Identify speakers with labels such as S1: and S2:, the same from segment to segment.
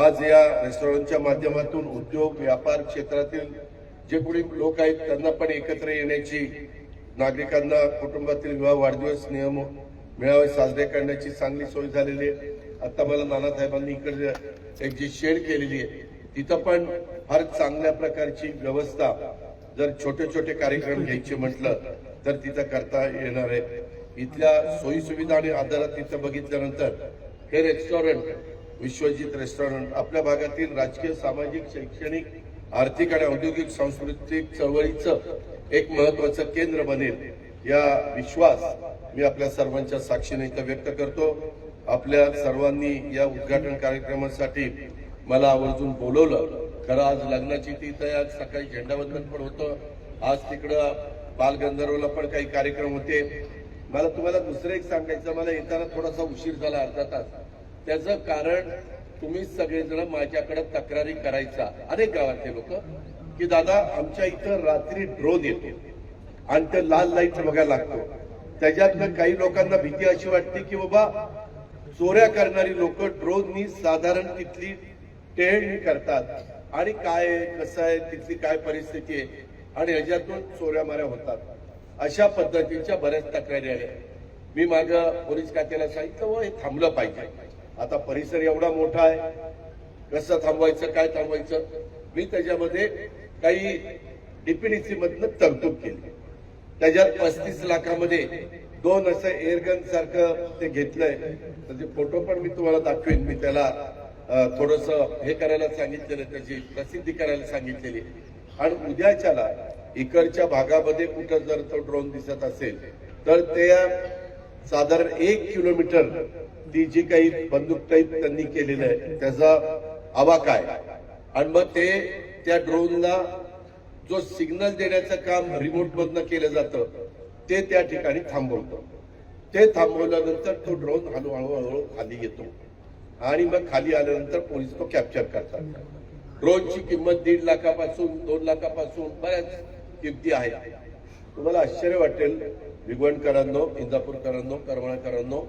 S1: आज या रेस्टॉरंटच्या माध्यमातून उद्योग व्यापार क्षेत्रातील जे कोणी लोक आहेत त्यांना पण एकत्र येण्याची, नागरिकांना कुटुंबातील विवाह वाढदिवस नियम मेळावे साजरे करण्याची चांगली सोय झालेली आहे। आता मला नानासाहेबांनी इकडे एक जी शेड केलेली आहे तिथं पण फार चांगल्या प्रकारची व्यवस्था, जर छोटे छोटे कार्यक्रम घ्यायचे म्हटलं तर तिथं करता येणार आहे। इथल्या सोयी सुविधा आणि आधारात तिथं बघितल्यानंतर हे रेस्टॉरंट विश्वजित रेस्टॉरंट आपल्या भागातील राजकीय, सामाजिक, शैक्षणिक, आर्थिक आणि औद्योगिक सांस्कृतिक चळवळीचं एक महत्वाचं केंद्र बनेल या विश्वास मी आपल्या सर्वांच्या साक्षीने इथं व्यक्त करतो। आपल्या सर्वांनी या उद्घाटन कार्यक्रमासाठी मला आवर्जून बोलवलं। खरं आज लग्नाची ती तयार, सकाळी झेंडावंदन पण होतं, आज तिकडं बालगंधर्वला पण काही कार्यक्रम होते। मला तुम्हाला दुसरं एक सांगायचं, मला येताना थोडासा उशीर झाला, अर्धा तास। त्याचं कारण तुम्ही सगळेजण माझ्याकडे तक्रारी करायचा, अनेक गावातले लोक, की दादा आमच्या इथं रात्री ड्रोन येतो आणि ते लाल लाईट बघायला लागतो। त्याच्यातनं काही लोकांना भीती अशी वाटते की बाबा चोऱ्या करणारी लोक ड्रोननी साधारण तिथली टेळणी करतात आणि काय कसं आहे तिथली काय परिस्थिती आहे आणि ह्याच्यातून चोऱ्या माऱ्या होतात, अशा पद्धतीच्या बऱ्याच तक्रारी आल्या। मी माझ्या पोलीस खात्याला सांगितलं हे थांबलं पाहिजे। आता परिसर एवढा मोठा आहे, कसं थांबवायचं, काय थांबवायचं, मी त्याच्यामध्ये काही डीपीडीसी मधनं तरतूद केली। त्याच्यात 35 लाखामध्ये 2 असं एअरगन सारखं ते घेतलंय, त्याचे फोटो पण मी तुम्हाला दाखवेन। मी त्याला थोडस हे करायला सांगितलेलं, त्याची प्रसिद्धी करायला सांगितलेली। आणि उद्याच्याला इकडच्या भागामध्ये कुठं जर तो ड्रोन दिसत असेल तर ते साधारण 1 किलोमीटर ती जी काही बंदूक टाईप त्यांनी केलेलं आहे त्याचा आवाका आहे आणि मग ते त्या ड्रोनला जो सिग्नल देण्याचं काम रिमोट मधनं केलं जातं ते त्या ठिकाणी थांबवतो। ते थांबवल्यानंतर तो ड्रोन हळूहळू खाली येतो आणि मग खाली आल्यानंतर पोलीस तो कॅप्चर करतात। ड्रोनची किंमत 1.5 लाखापासून 2 लाखापासून बऱ्याच किमती आहेत। तुम्हाला आश्चर्य वाटेल भिगवणकरांनो, इंदापूरकरांनो, करमाळकरांनो,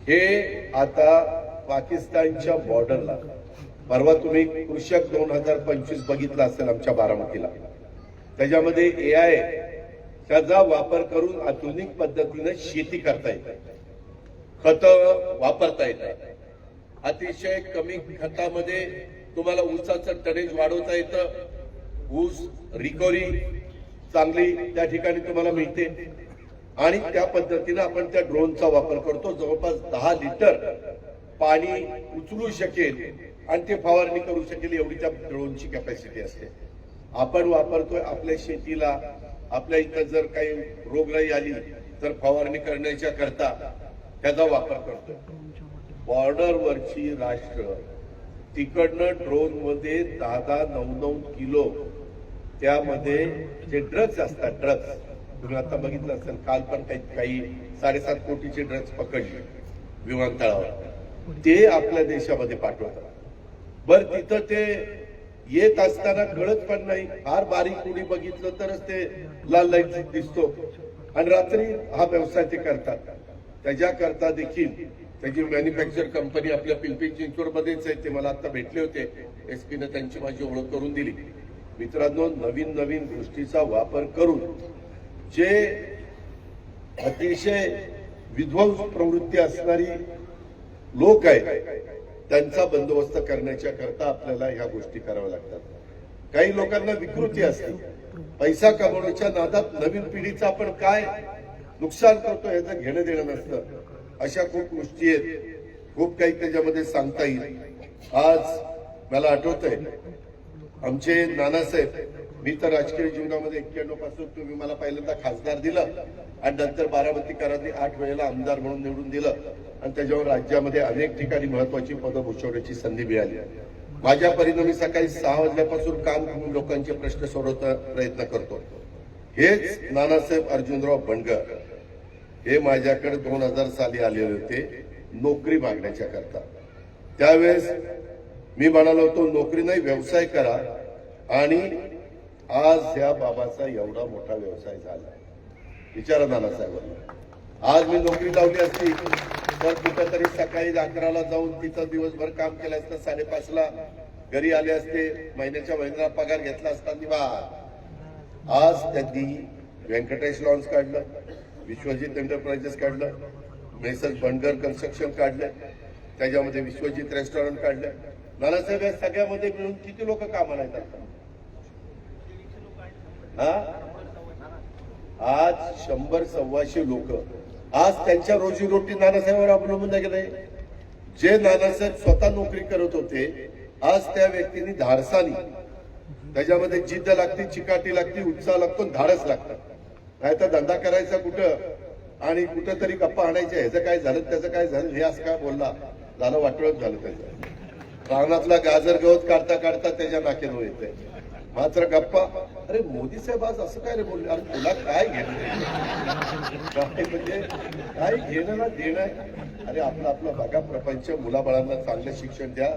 S1: हे आता पाकिस्तानच्या बॉर्डरला, परवा तुम्ही कृषक 2025 बघितला असेल आमच्या बारामतीला, त्याच्यामध्ये AI त्याचा वापर करून आधुनिक पद्धतीने शेती करता येते, खत वापरता येतात, अतिशय कमी खतामध्ये तुम्हाला ऊसाचं टनेज वाढवता येतं, ऊस रिकव्हरी चांगली त्या ठिकाणी तुम्हाला मिळते आणि त्या पद्धतीने आपण त्या ड्रोनचा वापर करतो। जवळपास 10 लिटर पाणी उचलू शकेल आणि ते फवारणी करू शकेल एवढी त्या ड्रोनची कॅपॅसिटी असते। आपण वापरतोय आपल्या शेतीला, आपल्या इथं जर काही रोगराई आली तर फवारणी करण्याच्या करता त्याचा वापर करतोय। बॉर्डरवरची राष्ट्र तिकडनं ड्रोन मध्ये 10-10, 9-9 किलो त्यामध्ये जे ड्रग्ज असतात, ड्रग्ज तुम्ही आता बघितलं असेल, काल पण काही 7.5 कोटीचे ड्रग्ज पकडले विमानतळावर, ते आपल्या देशामध्ये पाठवतात। बर तिथं ते येत असताना कळत पण नाही, फार बारीक कुणी बघितलं तरच ते लाल लाईट दिसतो आणि रात्री हा व्यवसाय ते करतात। त्याच्याकरता देखील त्याची मॅन्युफॅक्चर कंपनी आपल्या पिंपरी चिंचवडमध्येच आहे, ते मला आता भेटले होते, एसपीने त्यांची माझी ओळख करून दिली। मित्रांनो, नवीन नवीन गोष्टीचा वापर करून जे अतिशय विध्वंस प्रवृत्ती असणारी लोक आहेत त्यांचा बंदोबस्त करण्याच्या करता आपल्याला ह्या गोष्टी कराव्या लागतात। काही लोकांना विकृती असते, पैसा कमवण्याच्या नादात नवीन पिढीचं आपण काय नुकसान करतो याचं घेणं देणं नसतं। अशा खूप गोष्टी आहेत, खूप काही त्याच्यामध्ये सांगता येईल। आज मला आठवतंय आमचे नानासाहेब, मी तर राजकीय जीवनामध्ये 91 पासून तुम्ही मला पहिल्यांदा खासदार दिलं आणि नंतर बारामतीकरांनी 8 वेळेला आमदार म्हणून निवडून दिलं आणि त्याच्यावर राज्यामध्ये अनेक ठिकाणी महत्वाची पदं भूषवण्याची संधी मिळाली। माझ्या परीने मी सकाळी 6 वाजल्यापासून काम करून लोकांचे प्रश्न सोडवण्याचा प्रयत्न करतो। हेच नानासाहेब अर्जुनराव बनगर हे माझ्याकडे 2000 साली आलेले होते नोकरी मागण्याच्या करता। त्यावेळेस मी म्हणालो होतो नोकरी नाही व्यवसाय करा, आणि आज या बाबाचा एवढा मोठा व्यवसाय झाला। विचारा नानासाहेबांना, आज मी नोकरी लावली असती तर कुठेतरी सकाळी 11ला जाऊन तिथं दिवसभर काम केलं असतं, 5:30ला घरी आले असते, महिन्याच्या महिन्याला पगार घेतला असता निवांत. आज त्यांनी व्यंकटेश लॉन्स काढलं, विश्वजित एंटरप्राइजेस काढलं, मेसर्स बनगर कन्स्ट्रक्शन काढलं, त्याच्यामध्ये विश्वजित रेस्टॉरंट काढलं. नानासाहेब या सगळ्यामध्ये मिळून किती लोक कामाला येतात? आज 100-125 लोक. आज त्यांच्या रोजीरोटी नानासाहेबांवर अवलंबून नाही. जे नानासाहेब स्वतः नोकरी करत होते, आज त्या व्यक्तींनी धाडसानी, त्याच्यामध्ये जिद्द लागते, चिकाटी लागते, उत्साह लागतो, धाडस लागतं. नाही तर धंदा करायचा कुठं आणि कुठं तरी गप्पा आणायच्या, ह्याचं काय झालं त्याचं काय झालं, हे असं काय बोलला, झालं वाटवत झालं त्याचं. रानातला गाजर गवत काढता काढता त्याच्या नाकेनं येते, मात्र गप्पा. अरे मोदी साहेब आज असं काय रे बोलले, अरे तुला काय घेणं काय म्हणजे काय घेणं ना देणं. अरे आपलं बघा प्रपंच, मुलाबाळांना चांगलं शिक्षण द्या,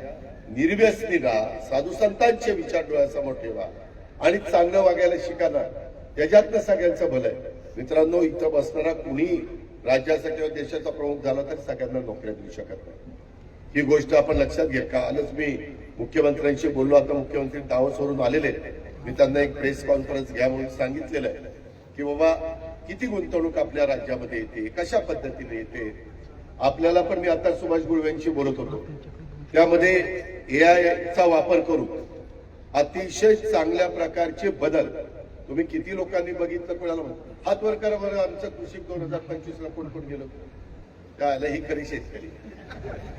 S1: निर्व्यसनी राहा, साधू संतांचे विचार डोळ्यासमोर ठेवा आणि चांगलं वागायला शिका ना. त्याच्यातनं सगळ्यांचं भलं आहे. मित्रांनो, इथं बसणारा कुणी राज्याचा किंवा देशाचा प्रमुख झाला तर सगळ्यांना नोकऱ्या देऊ शकत नाही. ही गोष्ट आपण लक्षात घ्या. कालच मी मुख्यमंत्र्यांशी बोललो, आता मुख्यमंत्री दावोसवरून आलेले. मी त्यांना एक प्रेस कॉन्फरन्स घ्या म्हणून सांगितलेलं आहे की बाबा किती गुंतवणूक आपल्या राज्यामध्ये येते, कशा पद्धतीने येते. आपल्याला पण मी आता सुभाष गुळवेंशी बोलत होतो, त्यामध्ये एआयचा वापर करून अतिशय चांगल्या प्रकारचे बदल. तुम्ही किती लोकांनी बघितलं, कोणाला हात वर करा बरं, आमचं कृषी 2025ला कोण कोण गेलो, त्याला ही खरी शेतकरी.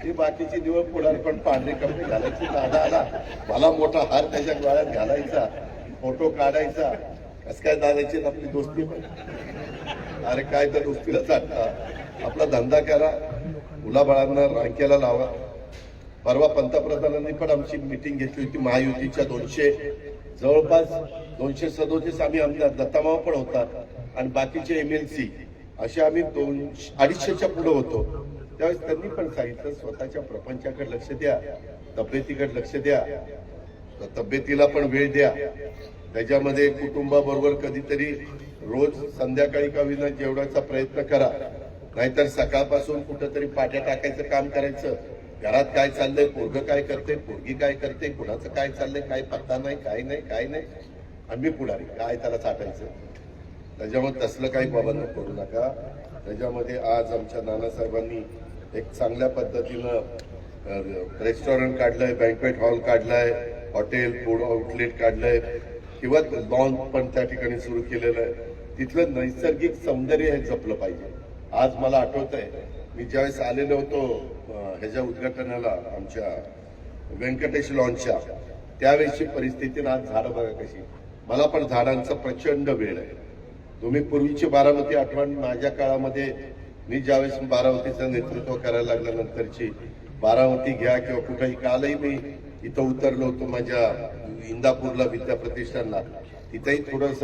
S1: ही बाकीची निवड पुढार पण पांढरे कपडे घालायची, दादा आला मला मोठा हार त्याच्या गळ्यात घालायचा, फोटो काढायचा. कसं काय दादाची आपली दोस्ती पण, अरे काय तर दोस्तीला चालता. आपला धंदा करा, मुलाबाळांना रांकेला लावा. परवा पंतप्रधानांनी पण आमची मिटिंग घेतली होती महायुतीच्या. जवळपास 237 आम्ही आमदार, दत्तामावा पण होता आणि बाकीचे MLC असे आम्ही 200-250च्या पुढे होतो. त्यावेळेस त्यांनी पण सांगितलं स्वतःच्या प्रपंचाकडे लक्ष द्या, तब्येतीकडे लक्ष द्या, तब्येतीला पण वेळ द्या. त्याच्यामध्ये कुटुंबाबरोबर कधीतरी रोज संध्याकाळी का विना जेवणाचा प्रयत्न करा, नाहीतर सकाळपासून कुठंतरी पाट्या टाकायचं काम करायचं. घरात काय चाललंय, पोरगं काय करते, पोरगी काय करते, कुणाचं काय चाललंय, काय पत्ता नाही, काय नाही. आम्ही पुढारी काय त्याला साठायचं. त्याच्यामुळे तसलं काही बाबांना करू नका. त्याच्यामध्ये आज आमच्या नानासाहेबांनी एक चांगल्या पद्धतीनं रेस्टॉरंट काढलंय, बँक्वेट हॉल काढलाय, हॉटेल फूड आउटलेट काढलंय, किंवा लॉन पण त्या ठिकाणी सुरू केलेलं आहे. तिथलं नैसर्गिक सौंदर्य हे जपलं पाहिजे. आज मला आठवत आहे, मी ज्यावेळेस आलेलो होतो ह्याच्या उद्घाटनाला आमच्या व्यंकटेश लॉन्सच्या, त्यावेळेसची परिस्थिती आज झाडं बघा कशी. मला पण झाडांचा प्रचंड वेळ आहे. तुम्ही पूर्वीची बारामती आठवण, माझ्या काळामध्ये मी ज्यावेळेस बारामतीचं नेतृत्व करायला लागल्यानंतरची बारामती घ्या किंवा कुठेही, कालही मी इथं उतरलो होतो माझ्या इंदापूरला विद्या प्रतिष्ठानला. तिथेही थोडस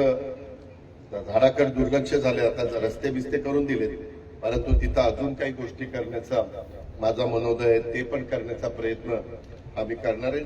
S1: झाडाकडे दुर्लक्ष झाले. आता रस्ते बिस्ते करून दिलेत, परंतु तिथं अजून काही गोष्टी करण्याचा माझा मनोदय आहे, ते पण करण्याचा प्रयत्न आम्ही करणार आहे.